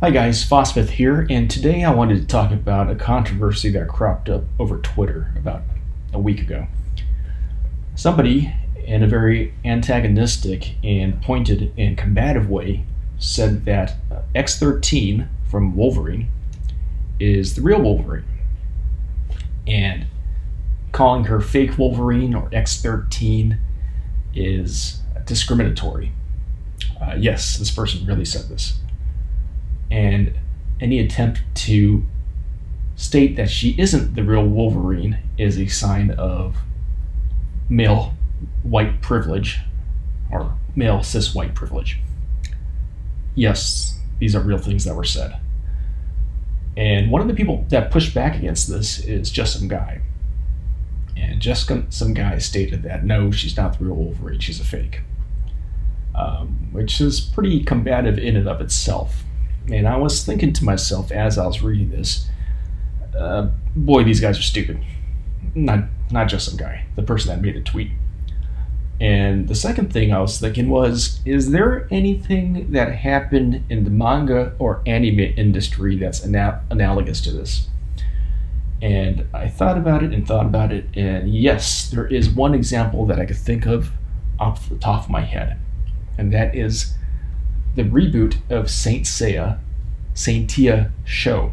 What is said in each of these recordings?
Hi guys, Phosphith here, and today I wanted to talk about a controversy that cropped up over Twitter about a week ago. Somebody, in a very antagonistic and pointed and combative way, said that X-13 from Wolverine is the real Wolverine, and calling her fake Wolverine or X-13 is discriminatory. Yes, this person really said this. And any attempt to state that she isn't the real Wolverine is a sign of male white privilege, or male cis white privilege. Yes, these are real things that were said. And one of the people that pushed back against this is Just Some Guy. And Just Some Guy stated that no, she's not the real Wolverine, she's a fake. Which is pretty combative in and of itself. And I was thinking to myself as I was reading this, boy, these guys are stupid. Not Just Some Guy, the person that made the tweet. And the second thing I was thinking was, is there anything that happened in the manga or anime industry that's analogous to this? And I thought about it, and yes, there is one example that I could think of off the top of my head. And that is the reboot of Saint Seiya, Saintia Sho.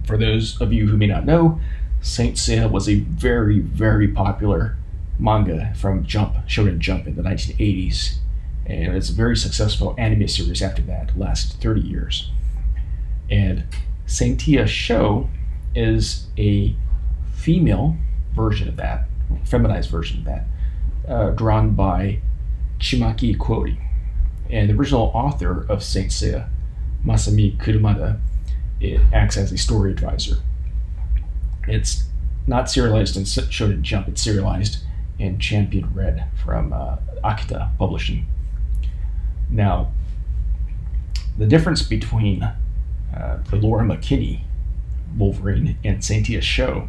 For those of you who may not know, Saint Seiya was a very, very popular manga from Shonen Jump in the 1980s. And it's a very successful anime series after that, lasted 30 years. And Saintia Sho is a female version of that, feminized version of that, drawn by Chimaki Quori. And the original author of Saint Seiya, Masami Kurumada, it acts as a story advisor. It's not serialized in Shonen Jump, it's serialized in Champion Red from Akita Publishing. Now, the difference between the Laura McKinney Wolverine and Saintia Sho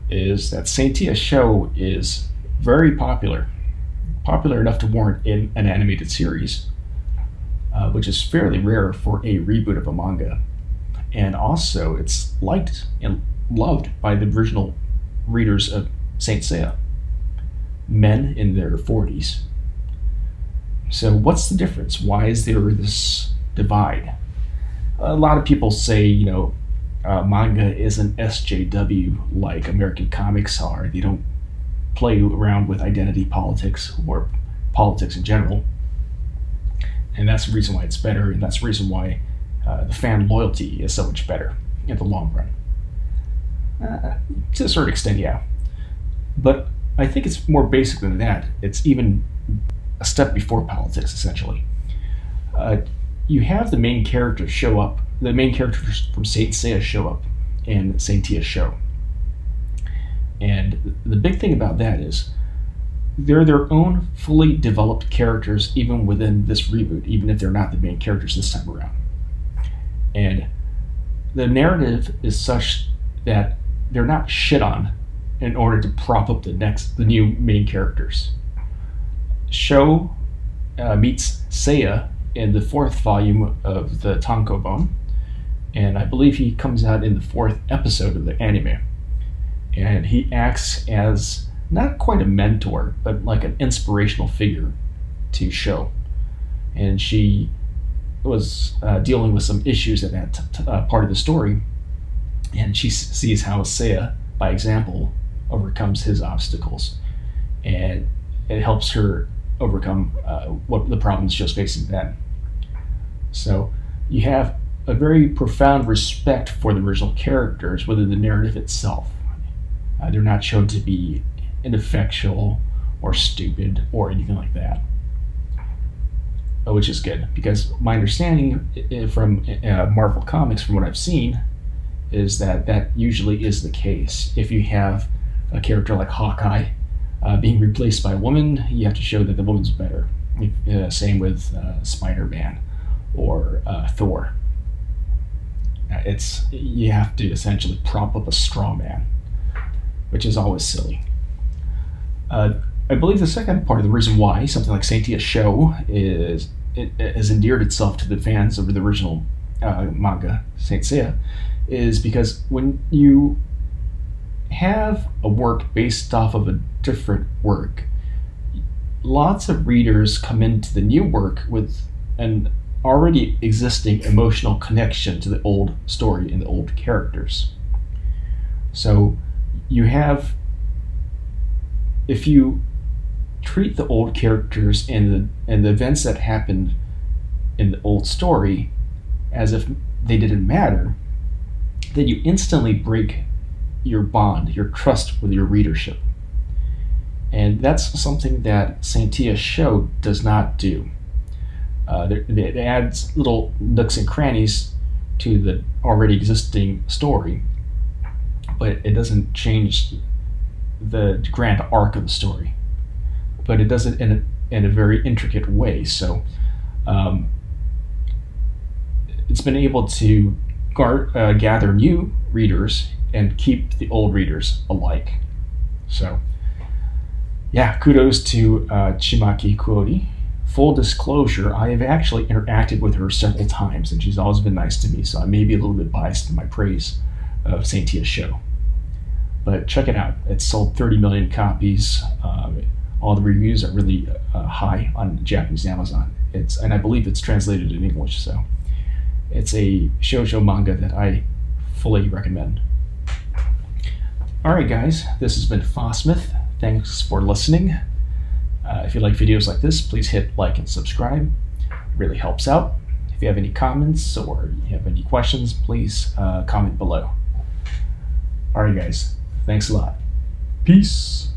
is that Saintia Sho is very popular enough to warrant in an animated series, which is fairly rare for a reboot of a manga. And also, it's liked and loved by the original readers of Saint Seiya, men in their 40s. So what's the difference? Why is there this divide? A lot of people say, manga isn't SJW like American comics are. They don't play around with identity politics or politics in general. And that's the reason why it's better, and that's the reason why the fan loyalty is so much better in the long run. To a certain extent, yeah. But I think it's more basic than that. It's even a step before politics, essentially. You have the main characters show up, the main characters from Saint Seiya show up in Saintia Sho. And the big thing about that is they're their own fully developed characters even within this reboot, even if they're not the main characters this time around. And the narrative is such that they're not shit on in order to prop up the new main characters. Sho meets Seiya in the 4th volume of the Tankobon, and I believe he comes out in the 4th episode of the anime. And he acts as not quite a mentor, but like an inspirational figure to Sho. And she was dealing with some issues in that part of the story, and she sees how Seiya, by example, overcomes his obstacles, and it helps her overcome what the problems she was facing then. So you have a very profound respect for the original characters within the narrative itself. They're not shown to be ineffectual or stupid or anything like that, which is good, because my understanding from Marvel Comics, from what I've seen, is that usually is the case. If you have a character like Hawkeye being replaced by a woman, you have to show that the woman's better. Same with Spider-Man or Thor. You have to essentially prop up a straw man, which is always silly. I believe the second part of the reason why something like Saintia Sho has endeared itself to the fans of the original manga, Saint Seiya, is because when you have a work based off of a different work, lots of readers come into the new work with an already existing emotional connection to the old story and the old characters. So you have, if you treat the old characters and the events that happened in the old story as if they didn't matter, then you instantly break your bond, your trust with your readership. And that's something that Saintia Sho does not do. It adds little nooks and crannies to the already existing story, but it doesn't change the grand arc of the story. But it does it in a very intricate way. So it's been able to gather new readers and keep the old readers alike. So yeah, kudos to Chimaki Kuori. Full disclosure, I have actually interacted with her several times, and she's always been nice to me, so I may be a little bit biased in my praise of Saintia Sho. But check it out. It's sold 30 million copies. All the reviews are really high on Japanese Amazon. And I believe it's translated in English, so it's a shoujo manga that I fully recommend. Alright guys, this has been Fosmith. Thanks for listening. If you like videos like this, please hit like and subscribe. It really helps out. If you have any comments or you have any questions, please comment below. Alright guys, thanks a lot. Peace.